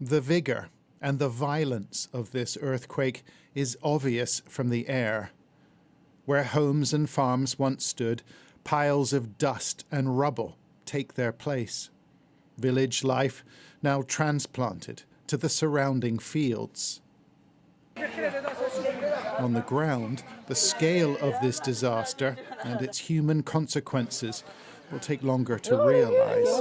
The vigour and the violence of this earthquake is obvious from the air. Where homes and farms once stood, piles of dust and rubble take their place. Village life now transplanted to the surrounding fields. On the ground, the scale of this disaster and its human consequences will take longer to realise.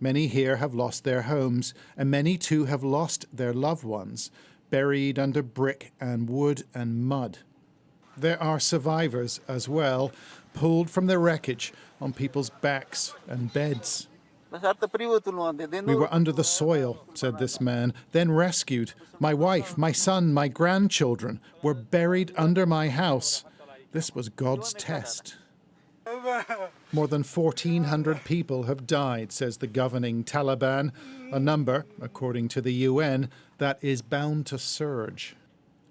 Many here have lost their homes, and many too have lost their loved ones, buried under brick and wood and mud. There are survivors as well, pulled from the wreckage on people's backs and beds. We were under the soil, said this man, then rescued. My wife, my son, my grandchildren were buried under my house. This was God's test. More than 1,400 people have died, says the governing Taliban, a number, according to the UN, that is bound to surge.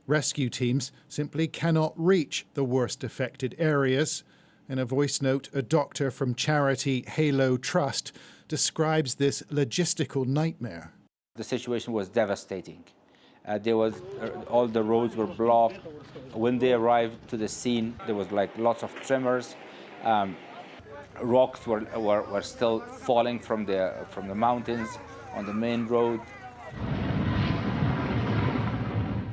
Rescue teams simply cannot reach the worst affected areas. In a voice note, a doctor from charity Halo Trust describes this logistical nightmare. The situation was devastating. All the roads were blocked. When they arrived to the scene, there was lots of tremors. Rocks were still falling from the mountains on the main road.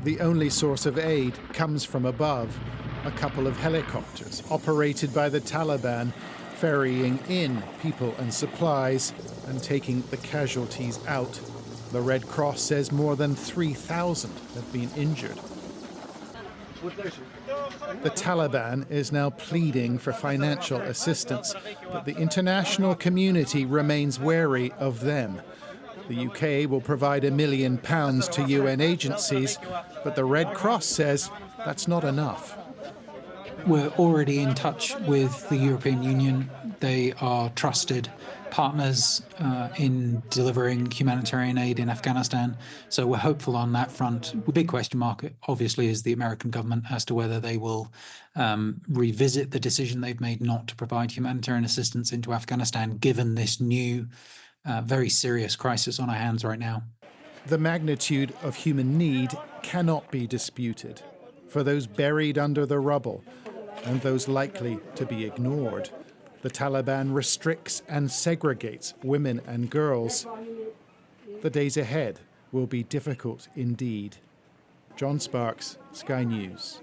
The only source of aid comes from above. A couple of helicopters operated by the Taliban, ferrying in people and supplies and taking the casualties out. The Red Cross says more than 3,000 have been injured. The Taliban is now pleading for financial assistance, but the international community remains wary of them. The UK will provide £1 million to UN agencies, but the Red Cross says that's not enough. We're already in touch with the European Union. They are trusted partners in delivering humanitarian aid in Afghanistan. So we're hopeful on that front. The big question mark, obviously, is the American government as to whether they will revisit the decision they've made not to provide humanitarian assistance into Afghanistan, given this new, very serious crisis on our hands right now. The magnitude of human need cannot be disputed. For those buried under the rubble and those likely to be ignored, the Taliban restricts and segregates women and girls. The days ahead will be difficult indeed. John Sparks, Sky News.